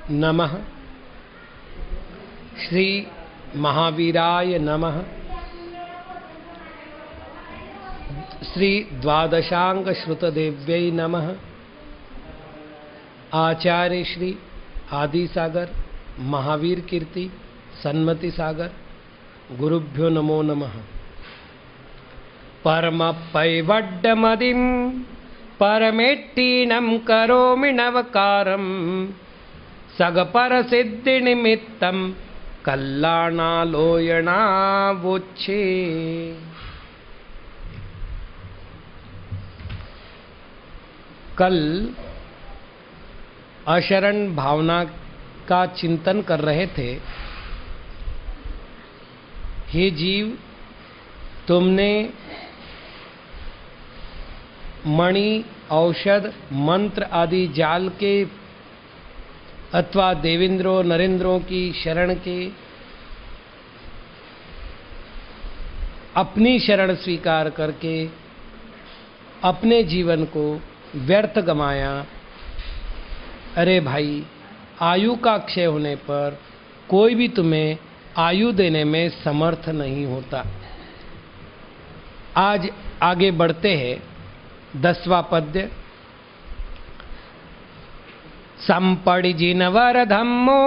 नमः। श्री महावीराय नमः। श्री द्वादशांग श्रुतदेव्यै नमः। आचार्य श्री आदि सागर महावीर कीर्ति सन्मति सागर गुरुभ्यो नमो नमः। परमपैवड्डमदिं परमेट्टीनं करोमि नवकारं सगपरसिद्धिनिमित्तं कल्याणालोयणावोच्छे। कल अशरण भावना का चिंतन कर रहे थे। हे जीव, तुमने मणि, औषध, मंत्र आदि जाल के अथवा देवेंद्रों नरेंद्रों की शरण के अपनी शरण स्वीकार करके अपने जीवन को व्यर्थ गमाया। अरे भाई, आयु का क्षय होने पर कोई भी तुम्हें आयु देने में समर्थ नहीं होता। आज आगे बढ़ते हैं। 10वां पद्य। संपड़िजिनवर धम्मो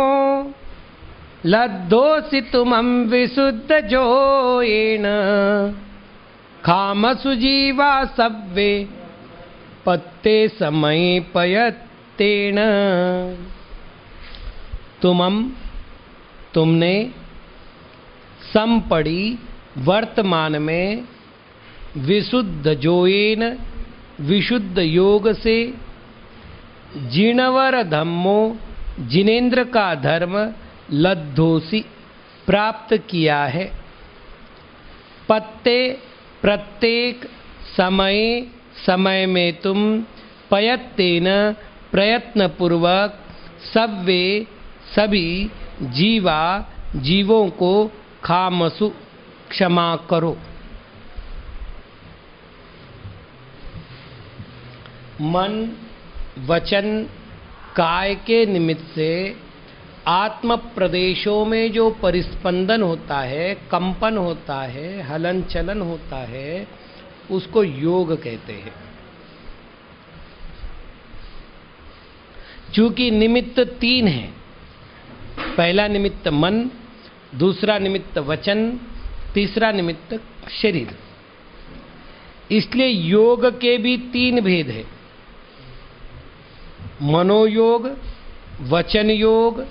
लद्धोसि तुमं विशुद्ध जोयेन खामसु जीवा सव्वे पत्ते समय पयत्तेन। तुमने संपड़ी वर्तमान में विशुद्ध जोयेन विशुद्ध योग से जिनवर धम्मो जिनेन्द्र का धर्म लद्धोसी प्राप्त किया है। पत्ते प्रत्येक समय में तुम पयत्तेन प्रयत्न पूर्वक सव्वे सभी जीवों को खामसु क्षमा करो। मन वचन काय के निमित्त से आत्म प्रदेशों में जो परिस्पंदन होता है, कंपन होता है, हलन चलन होता है, उसको योग कहते हैं। चूंकि निमित्त 3 हैं। पहला निमित्त मन, दूसरा निमित्त वचन, तीसरा निमित्त शरीर। इसलिए योग के भी 3 भेद हैं। मनोयोग, वचन योग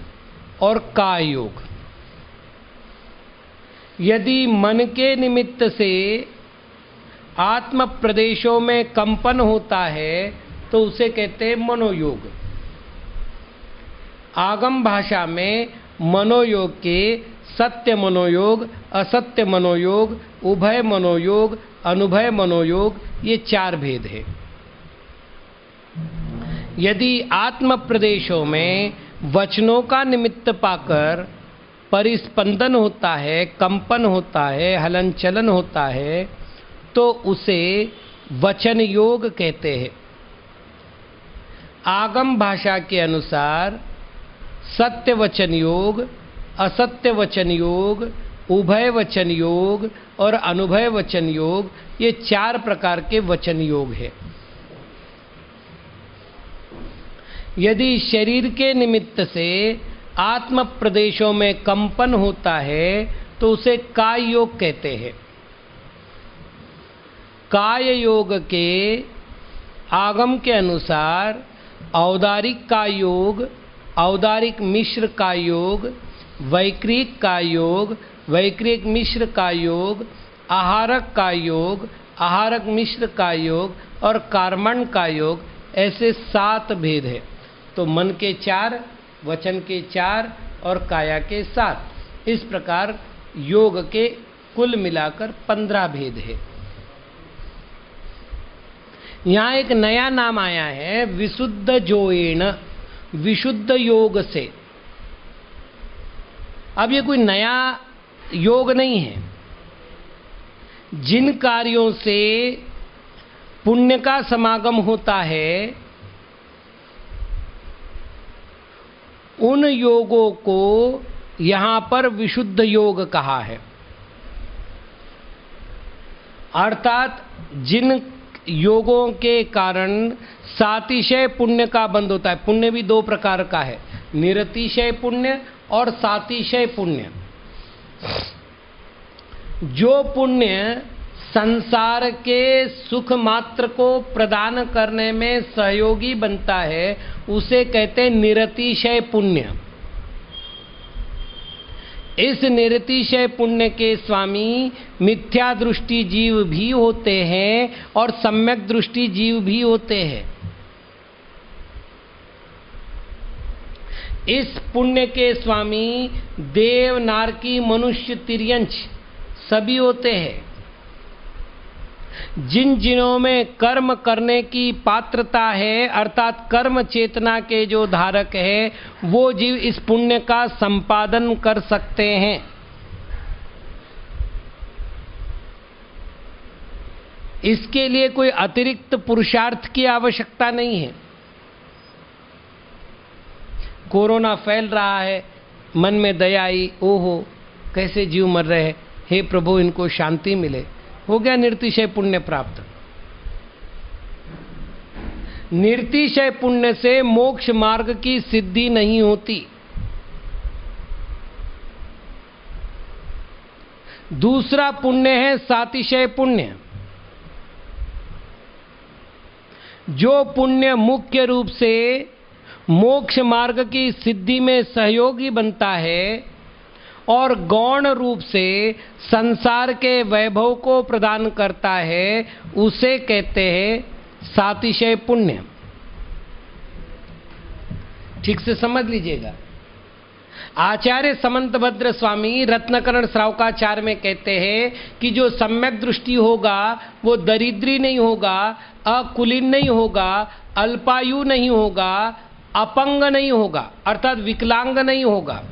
और काय योग। यदि मन के निमित्त से आत्म प्रदेशों में कंपन होता है तो उसे कहते हैं मनोयोग। आगम भाषा में मनोयोग के सत्य मनोयोग, असत्य मनोयोग, उभय मनोयोग, अनुभय मनोयोग, ये 4 भेद हैं। यदि आत्म प्रदेशों में वचनों का निमित्त पाकर परिस्पंदन होता है, कंपन होता है, हलन चलन होता है, तो उसे वचन योग कहते हैं। आगम भाषा के अनुसार सत्य वचन योग, असत्य वचन योग, उभय वचन योग और अनुभय वचन योग, ये 4 प्रकार के वचन योग हैं। यदि शरीर के निमित्त से आत्म प्रदेशों में कंपन होता है तो उसे काय योग कहते हैं। काय योग के आगम के अनुसार औदारिक का योग, औदारिक मिश्र का योग, वैक्रिक का योग, वैक्रिक मिश्र का योग, आहारक का योग, आहारक मिश्र का योग और कार्मण का योग, ऐसे 7 भेद हैं। तो मन के 4, वचन के 4 और काया के 7। इस प्रकार योग के कुल मिलाकर 15 भेद है। यहाँ एक नया नाम आया है, विशुद्ध जोयेन, विशुद्ध योग से। अब ये कोई नया योग नहीं है। जिन कार्यों से पुण्य का समागम होता है उन योगों को यहाँ पर विशुद्ध योग कहा है। अर्थात जिन योगों के कारण सातिशय पुण्य का बंध होता है। पुण्य भी दो प्रकार का है, निरतिशय पुण्य और सातिशय पुण्य। जो पुण्य संसार के सुख मात्र को प्रदान करने में सहयोगी बनता है उसे कहते हैं निरतिशय पुण्य। इस निरतिशय पुण्य के स्वामी मिथ्या दृष्टि जीव भी होते हैं और सम्यक दृष्टि जीव भी होते हैं। इस पुण्य के स्वामी देव, नारकी, मनुष्य, तिर्यंच सभी होते हैं। जिन जिनों में कर्म करने की पात्रता है अर्थात कर्म चेतना के जो धारक है वो जीव इस पुण्य का संपादन कर सकते हैं। इसके लिए कोई अतिरिक्त पुरुषार्थ की आवश्यकता नहीं है। कोरोना फैल रहा है, मन में दया आई, ओहो कैसे जीव मर रहे हैं, हे प्रभु इनको शांति मिले, हो गया निरतिशय पुण्य प्राप्त। निरतिशय पुण्य से मोक्ष मार्ग की सिद्धि नहीं होती। दूसरा पुण्य है सातिशय पुण्य। जो पुण्य मुख्य रूप से मोक्ष मार्ग की सिद्धि में सहयोगी बनता है और गौण रूप से संसार के वैभव को प्रदान करता है उसे कहते हैं सातिशय पुण्य। ठीक से समझ लीजिएगा। आचार्य समंतभद्र स्वामी रत्नकरण श्रावकाचार्य में कहते हैं कि जो सम्यक दृष्टि होगा वो दरिद्री नहीं होगा, अकुलीन नहीं होगा, अल्पायु नहीं होगा, अपंग नहीं होगा अर्थात विकलांग नहीं होगा।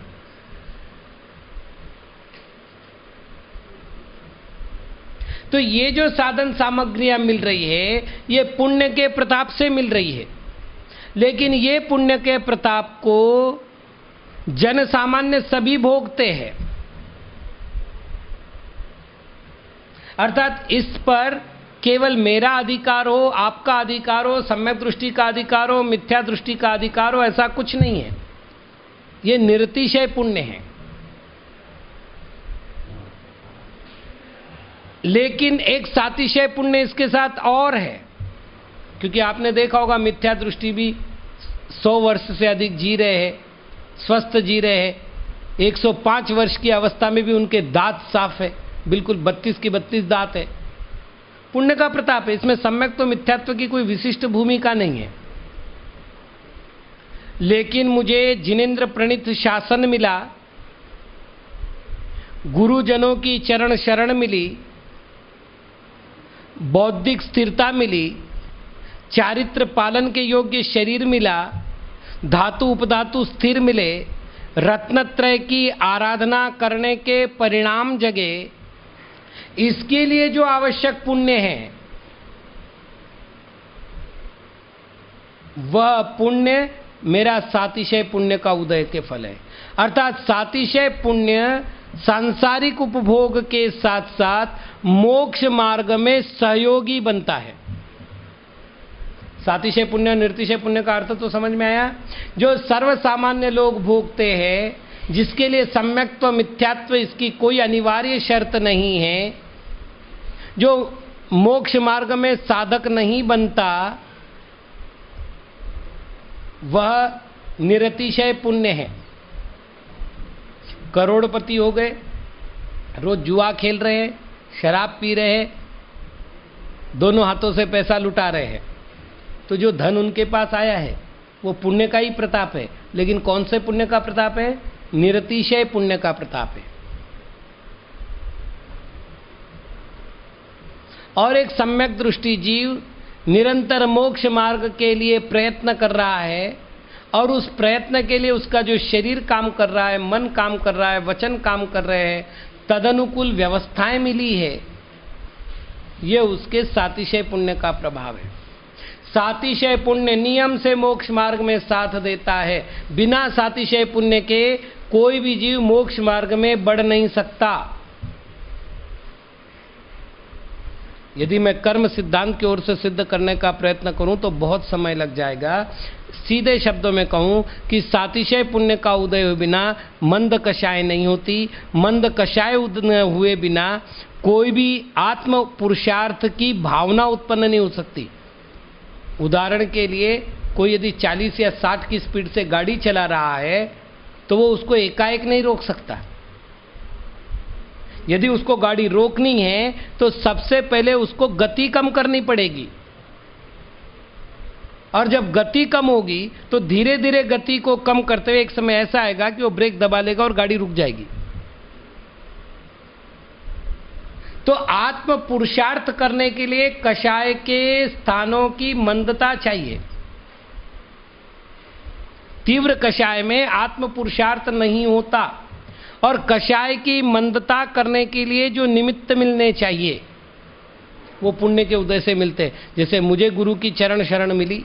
तो ये जो साधन सामग्रियां मिल रही है ये पुण्य के प्रताप से मिल रही है, लेकिन ये पुण्य के प्रताप को जन सामान्य सभी भोगते हैं। अर्थात इस पर केवल मेरा अधिकार हो, आपका अधिकार हो, सम्यक दृष्टि का अधिकार हो, मिथ्या दृष्टि का अधिकार हो, ऐसा कुछ नहीं है। ये निरतिशय पुण्य है। लेकिन एक सातिशय पुण्य इसके साथ और है, क्योंकि आपने देखा होगा मिथ्या दृष्टि भी 100 वर्ष से अधिक जी रहे हैं, स्वस्थ जी रहे हैं। 105 वर्ष की अवस्था में भी उनके दांत साफ है, बिल्कुल 32 की 32 दांत है। पुण्य का प्रताप है, इसमें सम्यक तो मिथ्यात्व की कोई विशिष्ट भूमिका नहीं है। लेकिन मुझे जिनेंद्र प्रणीत शासन मिला, गुरुजनों की चरण शरण मिली, बौद्धिक स्थिरता मिली, चारित्र पालन के योग्य शरीर मिला, धातु उपधातु स्थिर मिले, रत्नत्रय की आराधना करने के परिणाम जगे। इसके लिए जो आवश्यक पुण्य है वह पुण्य मेरा सातिशय पुण्य का उदय के फल है। अर्थात सातिशय पुण्य सांसारिक उपभोग के साथ साथ मोक्ष मार्ग में सहयोगी बनता है। सातिशय पुण्य निरतिशय पुण्य का अर्थ तो समझ में आया। जो सर्वसामान्य लोग भोगते हैं, जिसके लिए सम्यक्त्व मिथ्यात्व इसकी कोई अनिवार्य शर्त नहीं है, जो मोक्ष मार्ग में साधक नहीं बनता, वह निरतिशय पुण्य है। करोड़पति हो गए, रोज जुआ खेल रहे हैं, शराब पी रहे हैं, दोनों हाथों से पैसा लुटा रहे हैं, तो जो धन उनके पास आया है वो पुण्य का ही प्रताप है। लेकिन कौन से पुण्य का प्रताप है? निरतिशय पुण्य का प्रताप है। और एक सम्यक दृष्टि जीव निरंतर मोक्ष मार्ग के लिए प्रयत्न कर रहा है, और उस प्रयत्न के लिए उसका जो शरीर काम कर रहा है, मन काम कर रहा है, वचन काम कर रहे हैं, तदनुकूल व्यवस्थाएं मिली है, ये उसके सातिशय पुण्य का प्रभाव है। सातिशय पुण्य नियम से मोक्ष मार्ग में साथ देता है। बिना सातिशय पुण्य के कोई भी जीव मोक्ष मार्ग में बढ़ नहीं सकता। यदि मैं कर्म सिद्धांत की ओर से सिद्ध करने का प्रयत्न करूं तो बहुत समय लग जाएगा। सीधे शब्दों में कहूं कि सातिशय पुण्य का उदय हुए बिना मंद कषाय नहीं होती। मंद कषाय उदय हुए बिना कोई भी आत्म पुरुषार्थ की भावना उत्पन्न नहीं हो सकती। उदाहरण के लिए कोई यदि 40 या 60 की स्पीड से गाड़ी चला रहा है तो वो उसको एकाएक नहीं रोक सकता। यदि उसको गाड़ी रोकनी है तो सबसे पहले उसको गति कम करनी पड़ेगी, और जब गति कम होगी तो धीरे धीरे गति को कम करते हुए एक समय ऐसा आएगा कि वो ब्रेक दबा लेगा और गाड़ी रुक जाएगी। तो आत्म पुरुषार्थ करने के लिए कषाय के स्थानों की मंदता चाहिए। तीव्र कषाय में आत्म पुरुषार्थ नहीं होता, और कषाय की मंदता करने के लिए जो निमित्त मिलने चाहिए वो पुण्य के उदय से मिलते। जैसे मुझे गुरु की चरण शरण मिली,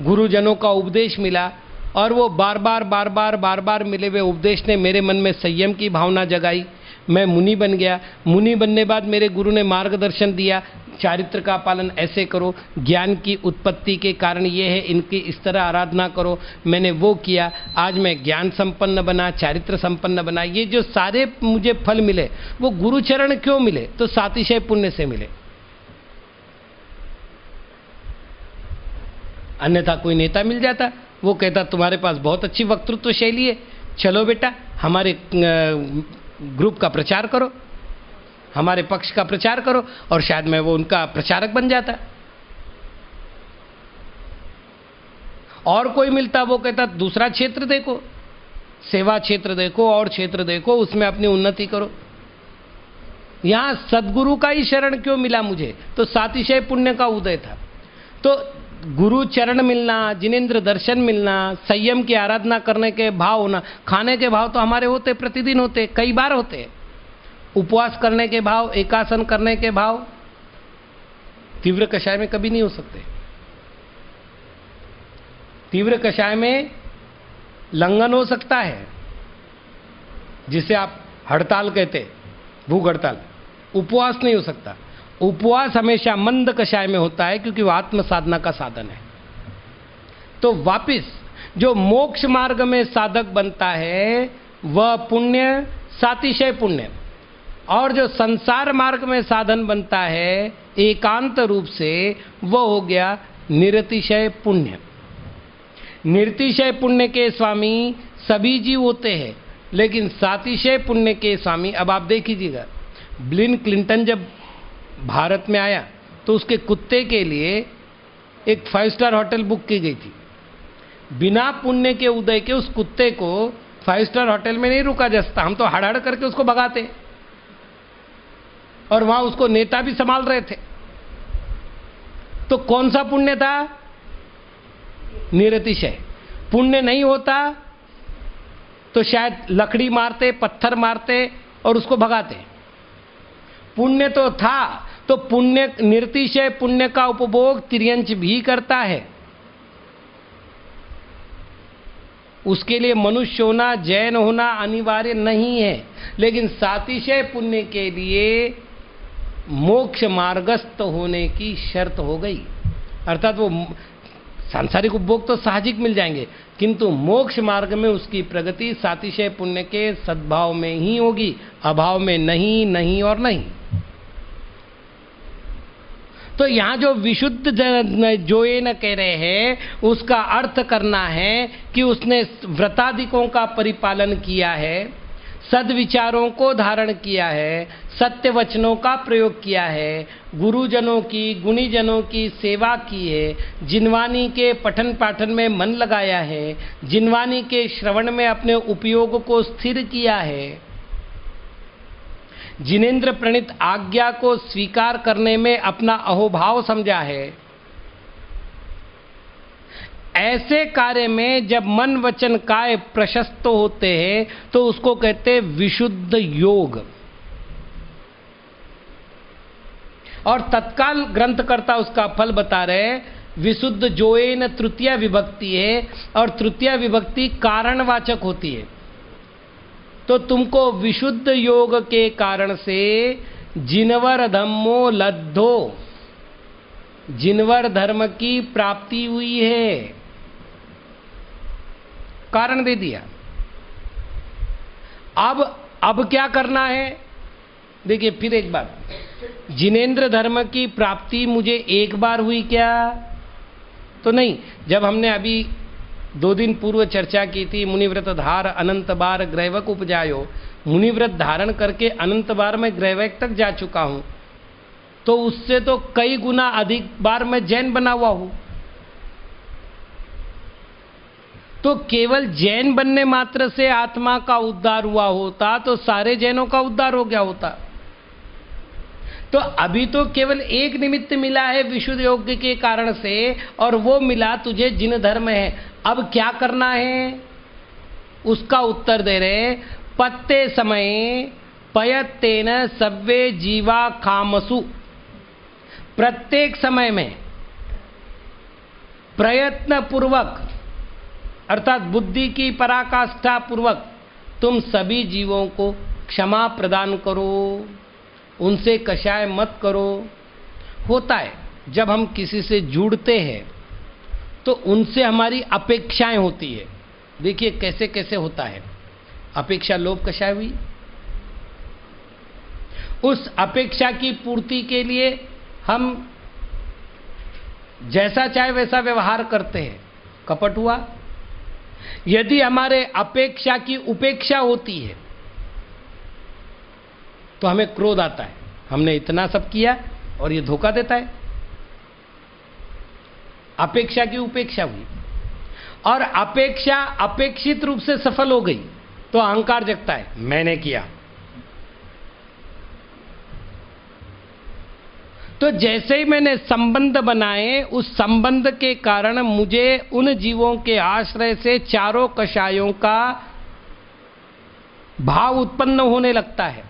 गुरुजनों का उपदेश मिला, और वो बार बार मिले हुए उपदेश ने मेरे मन में संयम की भावना जगाई। मैं मुनि बन गया। मुनि बनने बाद मेरे गुरु ने मार्गदर्शन दिया, चारित्र का पालन ऐसे करो, ज्ञान की उत्पत्ति के कारण ये है, इनकी इस तरह आराधना करो। मैंने वो किया, आज मैं ज्ञान संपन्न बना, चारित्र संपन्न बना। ये जो सारे मुझे फल मिले वो गुरुचरण क्यों मिले? तो सातिशय पुण्य से मिले। अन्यथा कोई नेता मिल जाता, वो कहता तुम्हारे पास बहुत अच्छी वक्तृत्व शैली है, चलो बेटा हमारे ग्रुप का प्रचार करो, हमारे पक्ष का प्रचार करो, और शायद मैं वो उनका प्रचारक बन जाता। और कोई मिलता, वो कहता दूसरा क्षेत्र देखो, सेवा क्षेत्र देखो और क्षेत्र देखो, उसमें अपनी उन्नति करो। यहां सदगुरु का ही शरण क्यों मिला मुझे? तो सातिशय पुण्य का उदय था। तो गुरु चरण मिलना, जिनेंद्र दर्शन मिलना, संयम की आराधना करने के भाव होना। खाने के भाव तो हमारे होते, प्रतिदिन होते, कई बार होते। उपवास करने के भाव, एकासन करने के भाव तीव्र कषाय में कभी नहीं हो सकते। तीव्र कषाय में लंघन हो सकता है, जिसे आप हड़ताल कहते, भूख हड़ताल। उपवास नहीं हो सकता। उपवास हमेशा मंद कषाय में होता है, क्योंकि वो आत्म साधना का साधन है। तो वापिस जो मोक्ष मार्ग में साधक बनता है वह पुण्य सातिशय पुण्य, और जो संसार मार्ग में साधन बनता है एकांत रूप से, वह हो गया निरतिशय पुण्य। निरतिशय पुण्य के स्वामी सभी जीव होते हैं, लेकिन सातिशय पुण्य के स्वामी, अब आप देख लीजिएगा, बिल क्लिंटन जब भारत में आया तो उसके कुत्ते के लिए एक 5 स्टार होटल बुक की गई थी। बिना पुण्य के उदय के उस कुत्ते को 5 स्टार होटल में नहीं रुका जा सकता। हम तो हड़ करके उसको भगाते, और वहां उसको नेता भी संभाल रहे थे। तो कौन सा पुण्य था? निरतिशय। पुण्य नहीं होता तो शायद लकड़ी मारते, पत्थर मारते और उसको भगाते। पुण्य तो था, तो पुण्य, निरतिशय पुण्य का उपभोग तिर्यंच भी करता है। उसके लिए मनुष्य होना, जैन होना अनिवार्य नहीं है, लेकिन सातिशय पुण्य के लिए मोक्ष मार्गस्थ होने की शर्त हो गई। अर्थात वो सांसारिक उपभोग तो साहजिक मिल जाएंगे, किंतु मोक्ष मार्ग में उसकी प्रगति सातिशय पुण्य के सद्भाव में ही होगी, अभाव में नहीं, नहीं और नहीं। तो यहां जो विशुद्ध जो ये न कह रहे हैं, उसका अर्थ करना है कि उसने व्रतादिकों का परिपालन किया है, सद्विचारों को धारण किया है, सत्य वचनों का प्रयोग किया है, गुरुजनों की, गुणीजनों की सेवा की है, जिनवानी के पठन पाठन में मन लगाया है, जिनवानी के श्रवण में अपने उपयोग को स्थिर किया है, जिनेंद्र प्रणीत आज्ञा को स्वीकार करने में अपना अहोभाव समझा है। ऐसे कार्य में जब मन वचन काय प्रशस्त होते हैं तो उसको कहते हैं विशुद्ध योग। और तत्काल ग्रंथकर्ता उसका फल बता रहे। विशुद्ध जोएन तृतीया विभक्ति है और तृतीया विभक्ति कारणवाचक होती है। तो तुमको विशुद्ध योग के कारण से जिनवर धम्मो लद्धो, जिनवर धर्म की प्राप्ति हुई है, कारण दे दिया। अब क्या करना है? देखिए फिर एक बार, जिनेंद्र धर्म की प्राप्ति मुझे एक बार हुई क्या? तो नहीं। जब हमने अभी 2 दिन पूर्व चर्चा की थी, मुनिव्रत धार अनंत बार ग्रैवक उपजायो, मुनिव्रत धारण करके अनंत बार मैं ग्रैवक तक जा चुका हूं, तो उससे तो कई गुना अधिक बार मैं जैन बना हुआ हूं। तो केवल जैन बनने मात्र से आत्मा का उद्धार हुआ होता तो सारे जैनों का उद्धार हो गया होता। तो अभी तो केवल एक निमित्त मिला है विशुद्ध योग के कारण से, और वो मिला तुझे जिन धर्म है। अब क्या करना है उसका उत्तर दे रहे। पत्ते समय पयत्तेन सव्वे जीवा कामसु, प्रत्येक समय में प्रयत्न पूर्वक अर्थात बुद्धि की पराकाष्ठा पूर्वक तुम सभी जीवों को क्षमा प्रदान करो, उनसे कषाय मत करो। होता है जब हम किसी से जुड़ते हैं तो उनसे हमारी अपेक्षाएं होती है। देखिए कैसे कैसे होता है। अपेक्षा लोभ कषाय हुई, उस अपेक्षा की पूर्ति के लिए हम जैसा चाहे वैसा व्यवहार करते हैं, कपट हुआ। यदि हमारे अपेक्षा की उपेक्षा होती है तो हमें क्रोध आता है, हमने इतना सब किया और ये धोखा देता है। अपेक्षा की उपेक्षा हुई और अपेक्षा अपेक्षित रूप से सफल हो गई तो अहंकार जगता है, मैंने किया। तो जैसे ही मैंने संबंध बनाए, उस संबंध के कारण मुझे उन जीवों के आश्रय से चारों कषायों का भाव उत्पन्न होने लगता है,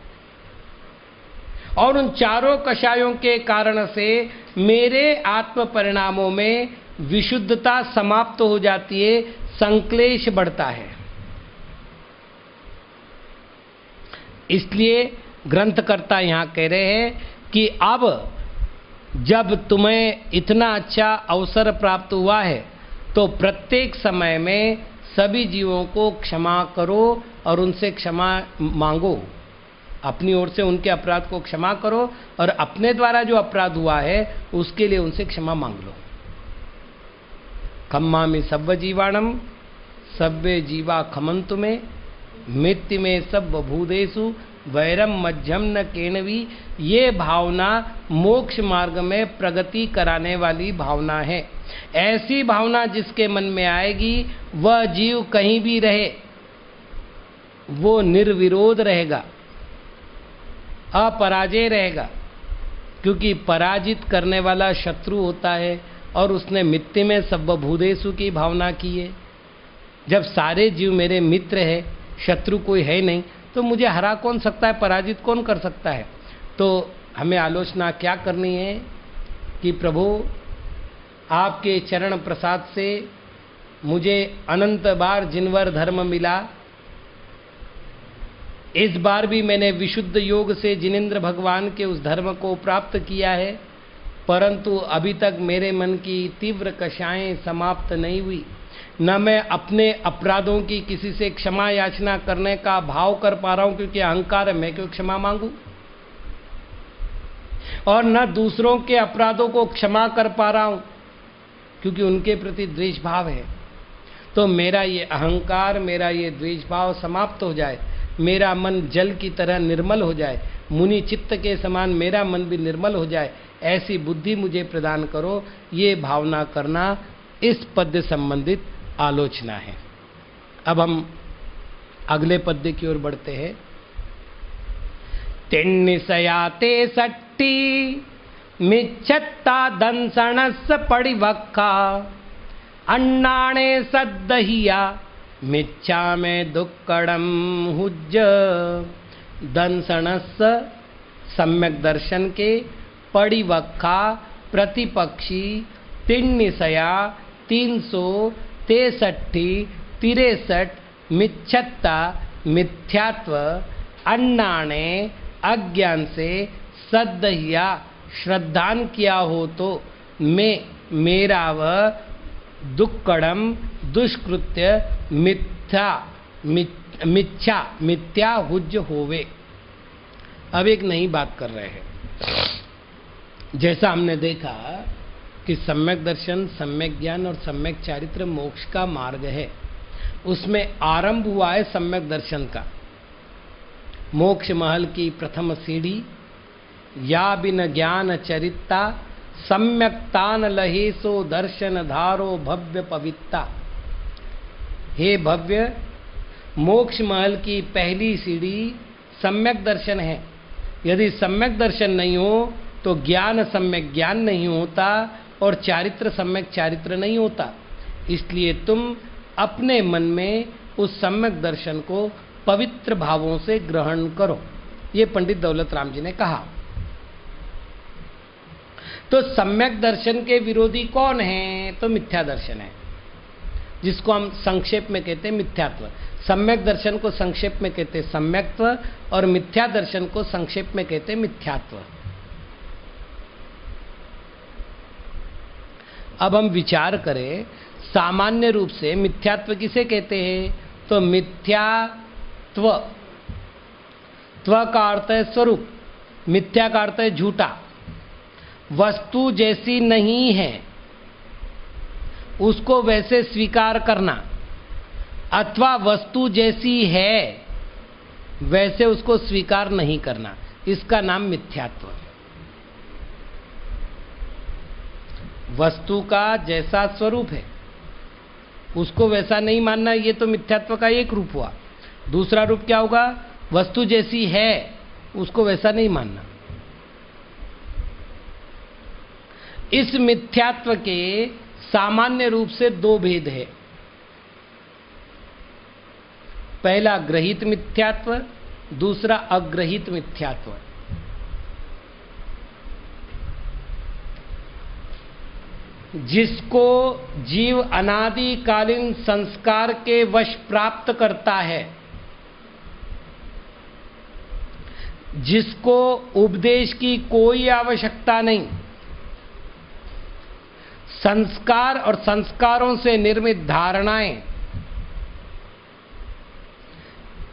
और उन चारों कषायों के कारण से मेरे आत्म परिणामों में विशुद्धता समाप्त हो जाती है, संक्लेश बढ़ता है। इसलिए ग्रंथकर्ता यहां कह रहे हैं कि अब जब तुम्हें इतना अच्छा अवसर प्राप्त हुआ है तो प्रत्येक समय में सभी जीवों को क्षमा करो और उनसे क्षमा मांगो। अपनी ओर से उनके अपराध को क्षमा करो और अपने द्वारा जो अपराध हुआ है उसके लिए उनसे क्षमा मांग लो। खम्मामि सब्ब जीवाणम सब्बे जीवा खमंतु में मृत्यु में सब भूदेशु वैरम मध्यम न केणवी। ये भावना मोक्ष मार्ग में प्रगति कराने वाली भावना है। ऐसी भावना जिसके मन में आएगी वह जीव कहीं भी रहे वो निर्विरोध रहेगा, अपराजय रहेगा, क्योंकि पराजित करने वाला शत्रु होता है और उसने मित्ति में सब भूदेशु की भावना की है। जब सारे जीव मेरे मित्र है, शत्रु कोई है नहीं, तो मुझे हरा कौन सकता है, पराजित कौन कर सकता है। तो हमें आलोचना क्या करनी है कि प्रभु आपके चरण प्रसाद से मुझे अनंत बार जिनवर धर्म मिला, इस बार भी मैंने विशुद्ध योग से जिनेंद्र भगवान के उस धर्म को प्राप्त किया है, परंतु अभी तक मेरे मन की तीव्र कषाएं समाप्त नहीं हुई। न मैं अपने अपराधों की किसी से क्षमा याचना करने का भाव कर पा रहा हूं, क्योंकि अहंकार है, मैं क्यों क्षमा मांगू, और न दूसरों के अपराधों को क्षमा कर पा रहा हूं क्योंकि उनके प्रति द्वेष भाव है। तो मेरा ये अहंकार, मेरा ये द्वेष भाव समाप्त हो जाए, मेरा मन जल की तरह निर्मल हो जाए, मुनि चित्त के समान मेरा मन भी निर्मल हो जाए, ऐसी बुद्धि मुझे प्रदान करो। ये भावना करना इस पद्य संबंधित आलोचना है। अब हम अगले पद्य की ओर बढ़ते हैं। तेन्निसयाते सट्टी मिच्छत्ता दंसणस पड़िवक्का अन्नाणे सद्दहिया मिच्छा में दुक्कड़म हुज्ज। दंसणस सम्यक दर्शन के, परिवक्खा, प्रतिपक्षी, तिन्निसया, 363, 63, मिच्छत्ता, मिथ्यात्व, अन्नाने, अज्ञान से सद्दहिया श्रद्धान किया हो तो मेरा वह दुक्कड़म दुष्कृत्य मिथ्या हुज्ज होवे। अब एक नई बात कर रहे हैं। जैसा हमने देखा कि सम्यक दर्शन, सम्यक ज्ञान और सम्यक चारित्र मोक्ष का मार्ग है, उसमें आरंभ हुआ है सम्यक दर्शन का। मोक्ष महल की प्रथम सीढ़ी, या बिन ज्ञान चरिता, सम्यक तान लहे सो दर्शन धारो भव्य पवित्ता। हे भव्य, मोक्ष महल की पहली सीढ़ी सम्यक दर्शन है। यदि सम्यक दर्शन नहीं हो तो ज्ञान सम्यक ज्ञान नहीं होता और चारित्र सम्यक चारित्र नहीं होता। इसलिए तुम अपने मन में उस सम्यक दर्शन को पवित्र भावों से ग्रहण करो। ये पंडित दौलत राम जी ने कहा। तो सम्यक दर्शन के विरोधी कौन है? तो मिथ्या दर्शन है, जिसको हम संक्षेप में कहते हैं मिथ्यात्व। सम्यक दर्शन को संक्षेप में कहते हैं सम्यक्त्व और मिथ्या दर्शन को संक्षेप में कहते हैं मिथ्यात्व। अब हम विचार करें, सामान्य रूप से मिथ्यात्व किसे कहते हैं? तो मिथ्यात्व, त्व का अर्थ है स्वरूप, मिथ्या का अर्थ है झूठा। वस्तु जैसी नहीं है उसको वैसे स्वीकार करना, अथवा वस्तु जैसी है वैसे उसको स्वीकार नहीं करना, इसका नाम मिथ्यात्व। वस्तु का जैसा स्वरूप है उसको वैसा नहीं मानना, ये तो मिथ्यात्व का एक रूप हुआ। दूसरा रूप क्या होगा? वस्तु जैसी है उसको वैसा नहीं मानना। इस मिथ्यात्व के सामान्य रूप से दो भेद है। पहला ग्रहित मिथ्यात्व, दूसरा अग्रहित मिथ्यात्व। जिसको जीव अनादिकालीन संस्कार के वश प्राप्त करता है, जिसको उपदेश की कोई आवश्यकता नहीं, संस्कार और संस्कारों से निर्मित धारणाएं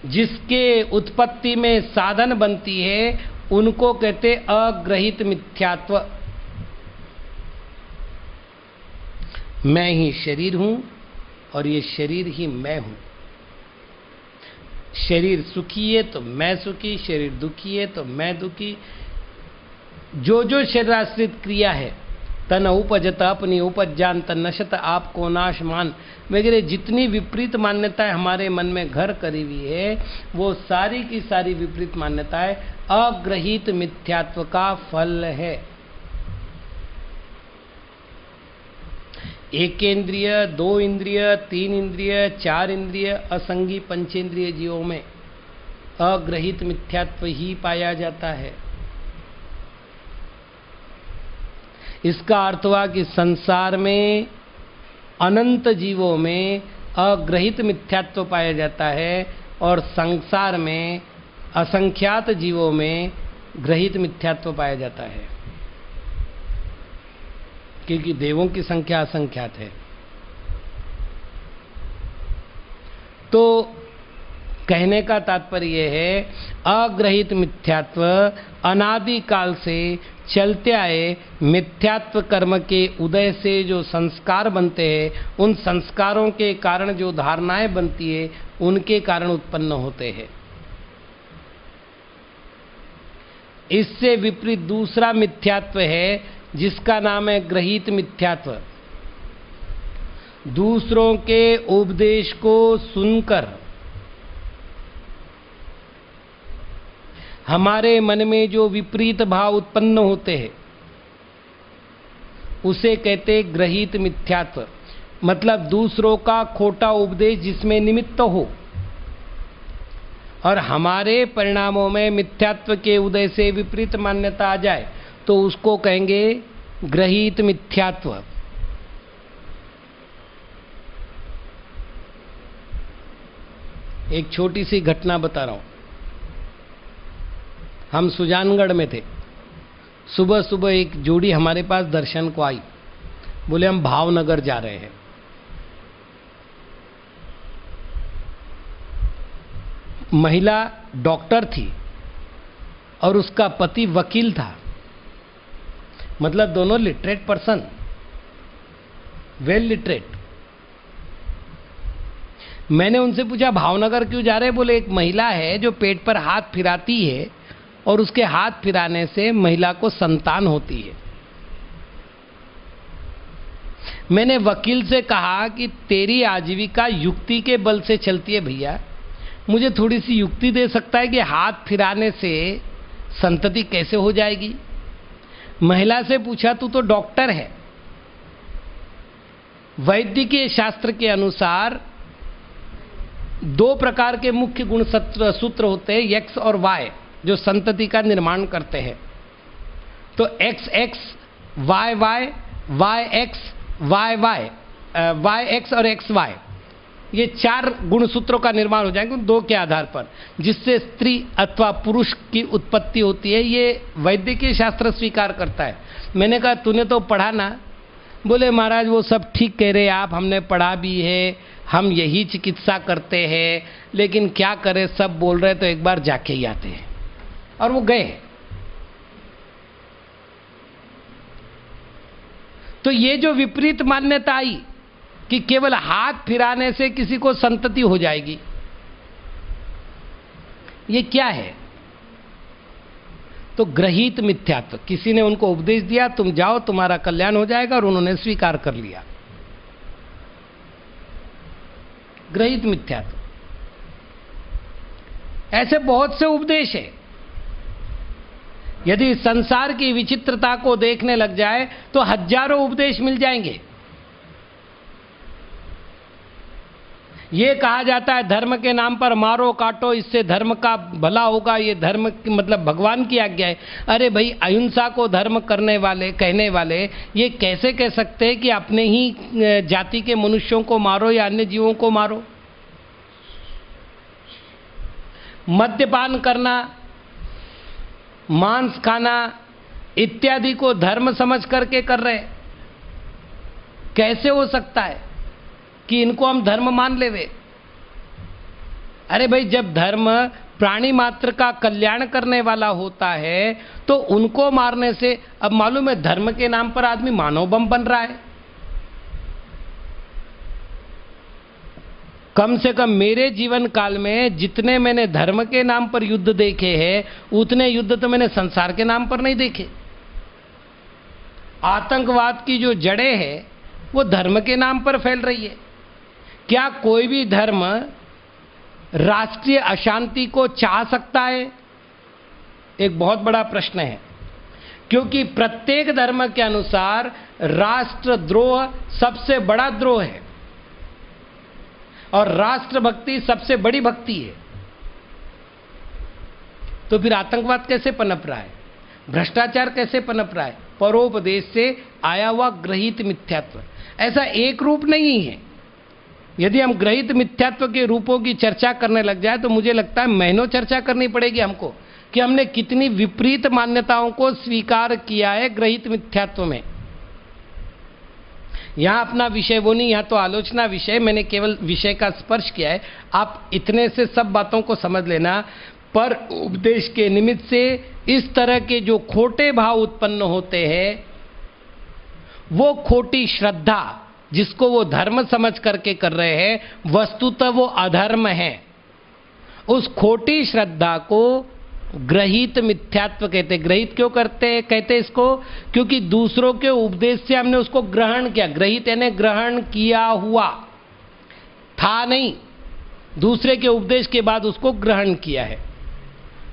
जिसके उत्पत्ति में साधन बनती है, उनको कहते अग्रहित मिथ्यात्व। मैं ही शरीर हूं और ये शरीर ही मैं हूं। शरीर सुखी है तो मैं सुखी, शरीर दुखी है तो मैं दुखी। जो जो शरीराश्रित क्रिया है, तन उपजत अपनी उपज जान, तन नशत आपको नाशमान वगैरह, जितनी विपरीत मान्यताएं हमारे मन में घर करी हुई है, वो सारी की सारी विपरीत मान्यताएं अग्रहित मिथ्यात्व का फल है। एक इंद्रिय, दो इंद्रिय, तीन इंद्रिय, चार इंद्रिय, असंगी पंचेंद्रिय जीवों में अग्रहित मिथ्यात्व ही पाया जाता है। इसका अर्थ हुआ कि संसार में अनंत जीवों में अग्रहित मिथ्यात्व पाया जाता है और संसार में असंख्यात जीवों में ग्रहित मिथ्यात्व पाया जाता है, क्योंकि देवों की संख्या असंख्यात है। तो कहने का तात्पर्य है, अग्रहित मिथ्यात्व अनादिकाल से चलते आए मिथ्यात्व कर्म के उदय से जो संस्कार बनते हैं, उन संस्कारों के कारण जो धारणाएं बनती है, उनके कारण उत्पन्न होते हैं। इससे विपरीत दूसरा मिथ्यात्व है जिसका नाम है ग्रहित मिथ्यात्व। दूसरों के उपदेश को सुनकर हमारे मन में जो विपरीत भाव उत्पन्न होते हैं उसे कहते ग्रहित मिथ्यात्व। मतलब दूसरों का खोटा उपदेश जिसमें निमित्त हो और हमारे परिणामों में मिथ्यात्व के उदय से विपरीत मान्यता आ जाए, तो उसको कहेंगे ग्रहीत मिथ्यात्व। एक छोटी सी घटना बता रहा हूं। हम सुजानगढ़ में थे। सुबह सुबह एक जोड़ी हमारे पास दर्शन को आई, बोले हम भावनगर जा रहे हैं। महिला डॉक्टर थी और उसका पति वकील था, मतलब दोनों लिटरेट पर्सन, वेल लिटरेट। मैंने उनसे पूछा भावनगर क्यों जा रहे हैं? बोले एक महिला है जो पेट पर हाथ फिराती है और उसके हाथ फिराने से महिला को संतान होती है। मैंने वकील से कहा कि तेरी आजीविका युक्ति के बल से चलती है भैया, मुझे थोड़ी सी युक्ति दे सकता है कि हाथ फिराने से संतति कैसे हो जाएगी? महिला से पूछा तू तो डॉक्टर है, वैद्यकीय शास्त्र के अनुसार दो प्रकार के मुख्य गुण सूत्र होते हैं, एक्स और वाई, जो संतति का निर्माण करते हैं। तो X X, Y Y, Y X, Y Y, Y X और एक्स वाई, ये चार गुणसूत्रों का निर्माण हो जाएंगे दो के आधार पर, जिससे स्त्री अथवा पुरुष की उत्पत्ति होती है। ये वैद्यकीय शास्त्र स्वीकार करता है। मैंने कहा तूने तो पढ़ा ना? बोले महाराज वो सब ठीक कह रहे आप, हमने पढ़ा भी है, हम यही चिकित्सा करते हैं, लेकिन क्या करें सब बोल रहे तो एक बार जाके ही आते हैं। और वो गए। तो ये जो विपरीत मान्यता आई कि केवल हाथ फिराने से किसी को संतति हो जाएगी, ये क्या है? तो ग्रहीत मिथ्यात्व। किसी ने उनको उपदेश दिया तुम जाओ तुम्हारा कल्याण हो जाएगा, और उन्होंने स्वीकार कर लिया। ग्रहीत मिथ्यात्व। ऐसे बहुत से उपदेश है। यदि संसार की विचित्रता को देखने लग जाए तो हजारों उपदेश मिल जाएंगे। ये कहा जाता है धर्म के नाम पर मारो काटो, इससे धर्म का भला होगा, ये धर्म मतलब भगवान की आज्ञा है। अरे भाई, अहिंसा को धर्म करने वाले, कहने वाले ये कैसे कह सकते हैं कि अपने ही जाति के मनुष्यों को मारो या अन्य जीवों को मारो? मद्यपान करना, मांस खाना इत्यादि को धर्म समझ करके कर रहे, कैसे हो सकता है कि इनको हम धर्म मान लेवे? अरे भाई, जब धर्म प्राणी मात्र का कल्याण करने वाला होता है तो उनको मारने से, अब मालूम है धर्म के नाम पर आदमी मानव बम बन रहा है। कम से कम मेरे जीवन काल में जितने मैंने धर्म के नाम पर युद्ध देखे हैं, उतने युद्ध तो मैंने संसार के नाम पर नहीं देखे। आतंकवाद की जो जड़ें हैं वो धर्म के नाम पर फैल रही है। क्या कोई भी धर्म राष्ट्रीय अशांति को चाह सकता है? एक बहुत बड़ा प्रश्न है, क्योंकि प्रत्येक धर्म के अनुसार राष्ट्रद्रोह सबसे बड़ा द्रोह है और राष्ट्रभक्ति सबसे बड़ी भक्ति है। तो फिर आतंकवाद कैसे पनप रहा है? भ्रष्टाचार कैसे पनप रहा है? परोपदेश से आया हुआ ग्रहीत मिथ्यात्व। ऐसा एक रूप नहीं है। यदि हम ग्रहीत मिथ्यात्व के रूपों की चर्चा करने लग जाए तो मुझे लगता है महीनों चर्चा करनी पड़ेगी हमको कि हमने कितनी विपरीत मान्यताओं को स्वीकार किया है ग्रहीत मिथ्यात्व में। यहां अपना विषय वो नहीं, यहां तो आलोचना विषय, मैंने केवल विषय का स्पर्श किया है। आप इतने से सब बातों को समझ लेना। पर उपदेश के निमित्त से इस तरह के जो खोटे भाव उत्पन्न होते हैं, वो खोटी श्रद्धा जिसको वो धर्म समझ करके कर रहे हैं, वस्तुतः वो अधर्म है। उस खोटी श्रद्धा को ग्रहीत मिथ्यात्व कहते। ग्रहित क्यों कहते इसको? क्योंकि दूसरों के उपदेश से हमने उसको ग्रहण किया। ग्रहित यानी ग्रहण किया हुआ, था नहीं, दूसरे के उपदेश के बाद उसको ग्रहण किया है।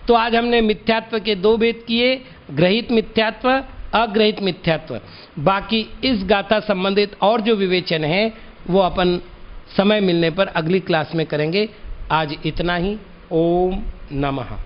तो आज हमने मिथ्यात्व के दो भेद किए, ग्रहित मिथ्यात्व, अग्रहित मिथ्यात्व। बाकी इस गाथा संबंधित और जो विवेचन है वो अपन समय मिलने पर अगली क्लास में करेंगे। आज इतना ही। ओम नमः।